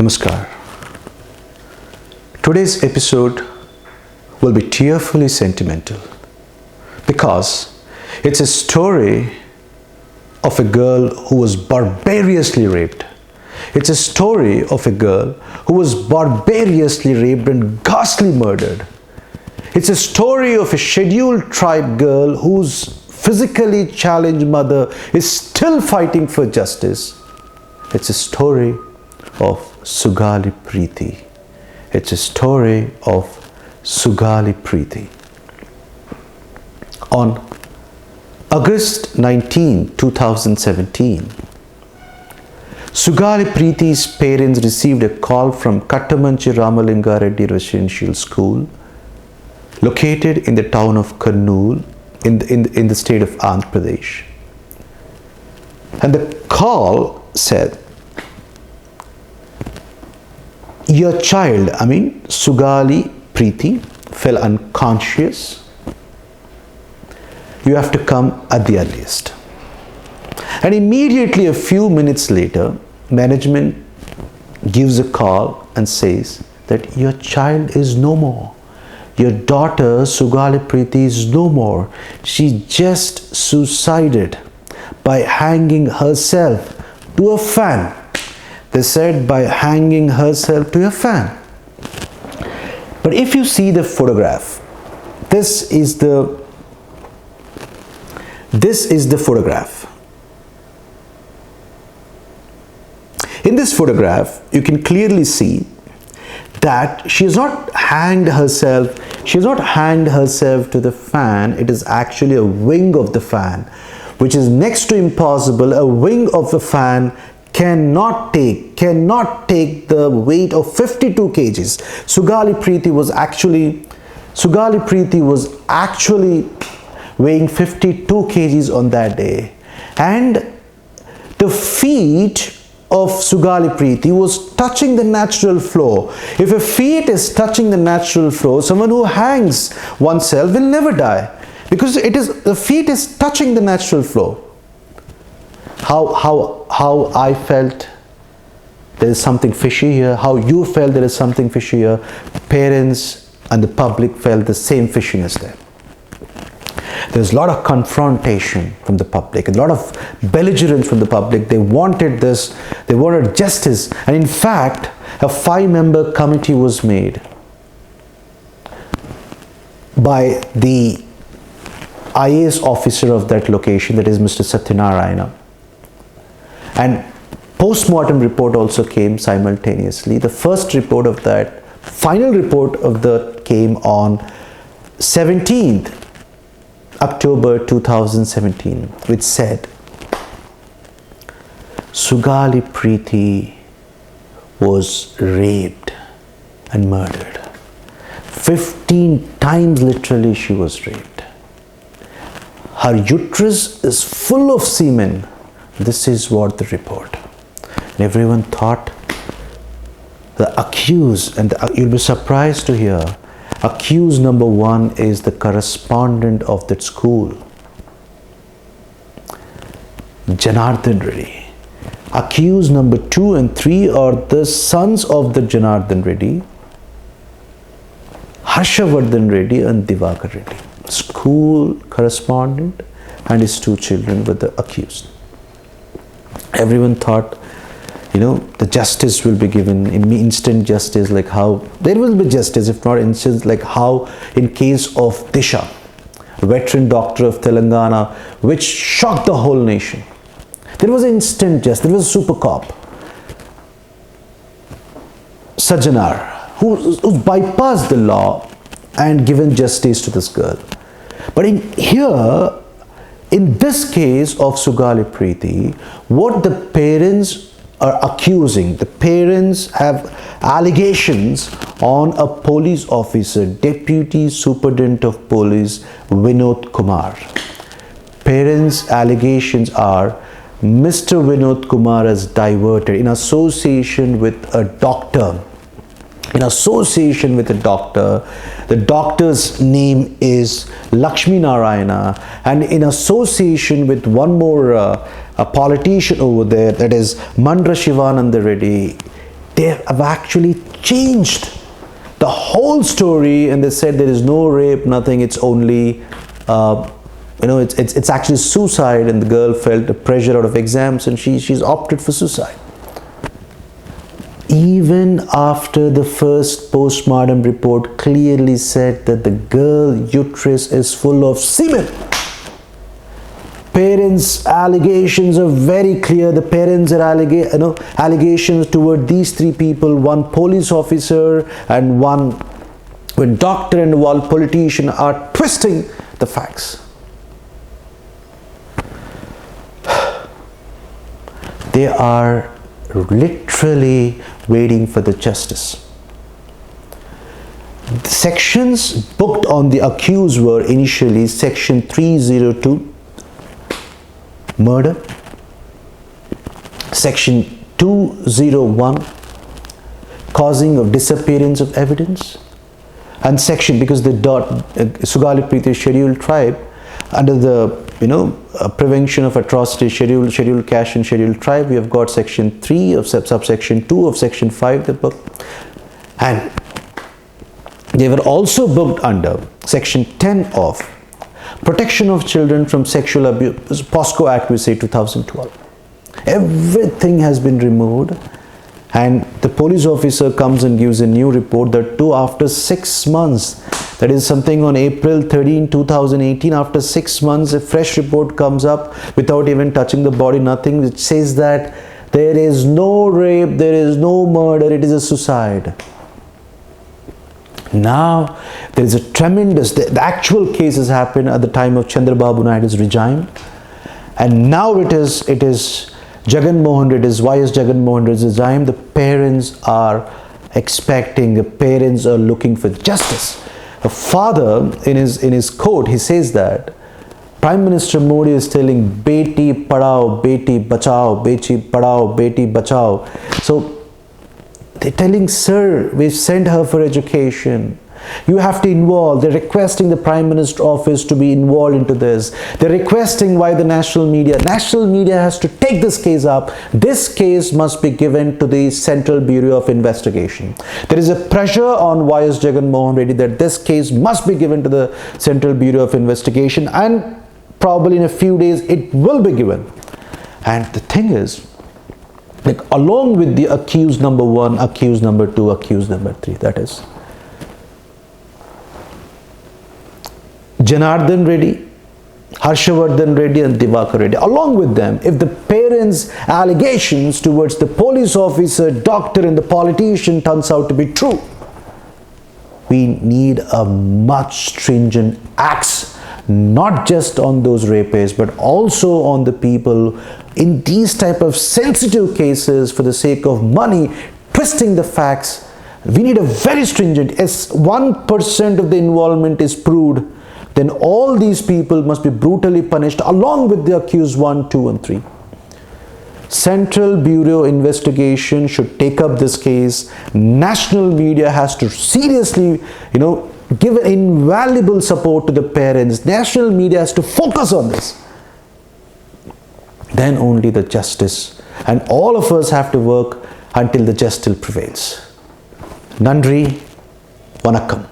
Namaskar. Today's episode will be tearfully sentimental because it's a story of a girl who was barbarously raped. It's a story of a girl who was barbarously raped and ghastly murdered. It's a sustory of a scheduled tribe girl whose physically challenged mother is still fighting for justice. It's a story of Sugali Preeti. It's a story of Sugali Preeti. On August 19, 2017, Sugali Preeti's parents received a call from Kattamanchi Ramalinga Reddy Residential School located in the town of Kurnool in the state of Andhra Pradesh. And the call said, your child, Sugali Preeti, fell unconscious. You have to come at the earliest. And immediately a few minutes later, management gives a call and says that your child is no more. Your daughter Sugali Preeti is no more. She just suicided by hanging herself to a fan. They said by hanging herself to a fan. But if you see the photograph, this is the photograph. In this photograph, you can clearly see that she has not hanged herself. She has not hanged herself to the fan. It is actually a wing of the fan, which is next to impossible. A wing of the fan cannot take the weight of 52 kgs. Sugali Preeti was actually weighing 52 kgs on that day, and the feet of Sugali Preeti was touching the natural floor. If a feet is touching the natural floor, someone who hangs oneself will never die, because the feet is touching the natural floor. How I felt there is something fishy here, how you felt there is something fishy here, parents and the public felt the same fishiness there. There's a lot of confrontation from the public, a lot of belligerence from the public. They wanted this, they wanted justice, and in fact a 5-member committee was made by the IAS officer of that location, that is Mr. Satyanarayana. And post-mortem report also came simultaneously. The first report of that, final report of that came on 17th October 2017, which said Sugali Preeti was raped and murdered. 15 times literally she was raped. Her uterus is full of semen. This is what the report. And everyone thought the accused, and you'll be surprised to hear, accused number 1 is the correspondent of that school, Janardhan Reddy. Accused number 2 and 3 are the sons of the Janardhan Reddy, Harshavardhan Reddy and Divakar Reddy. School correspondent and his 2 children were the accused. Everyone thought, the justice will be given, instant justice, like how there will be justice, if not instant, like how in case of Disha, a veteran doctor of Telangana, which shocked the whole nation. There was instant justice. There was a super cop, Sajjanar, who bypassed the law and given justice to this girl. But in this case of Sugali Preeti, what the parents are accusing, the parents have allegations on a police officer, Deputy Superintendent of Police Vinod Kumar. Parents' allegations are Mr. Vinod Kumar has diverted in association with a doctor. The doctor's name is Lakshmi Narayana, and in association with one more a politician over there, that is Mandra Shivananda Reddy, they have actually changed the whole story, and they said there is no rape, nothing, it's only it's actually suicide, and the girl felt the pressure out of exams and she's opted for suicide. Even after the first post-mortem report clearly said that the girl uterus is full of semen. Parents' allegations are very clear. The parents are allegations toward these three people, one police officer and one doctor and one politician, are twisting the facts. They are literally waiting for the justice. The sections booked on the accused were initially section 302, murder, section 201, causing of disappearance of evidence, and section, because the Sugali Preeti scheduled tribe, under the prevention of atrocity, scheduled caste and scheduled tribe, we have got section 3 of subsection 2 of section 5 the book, and they were also booked under section 10 of protection of children from sexual abuse, POSCO Act, we say 2012. Everything has been removed, and the police officer comes and gives a new report that too after 6 months. That is something on April 13, 2018. After 6 months, a fresh report comes up without even touching the body, nothing. It says that there is no rape, there is no murder, it is a suicide. Now, there is a tremendous, the actual cases happened at the time of Chandrababu Naidu's regime. And now it is Jagan Mohan Reddy's, YS Jagan Mohan Reddy's regime. The parents are expecting, the parents are looking for justice. A father in his court, he says that Prime Minister Modi is telling Beti Padhao, Beti Bachao, Beti Padhao, Beti Bachao. So they're telling, sir, we've sent her for education. You have to involve. They're requesting the Prime Minister office to be involved into this. They're requesting why the national media has to take this case up. This case must be given to the Central Bureau of Investigation. There is a pressure on YS Jagan Mohan Reddy that this case must be given to the Central Bureau of Investigation, and probably in a few days it will be given. And the thing is, like, along with the accused number 1, accused number 2, accused number 3, that is Janardhan Reddy, Harshavardhan Reddy and Divakar Reddy. Along with them, if the parents' allegations towards the police officer, doctor and the politician turns out to be true, we need a much stringent acts, not just on those rapists, but also on the people in these type of sensitive cases for the sake of money, twisting the facts. We need a very stringent, as 1% of the involvement is proved, then all these people must be brutally punished along with the accused 1, 2 and 3. Central Bureau Investigation should take up this case. National media has to seriously, give invaluable support to the parents. National media has to focus on this. Then only the justice, and all of us have to work until the justice prevails. Nandri, Vanakkam.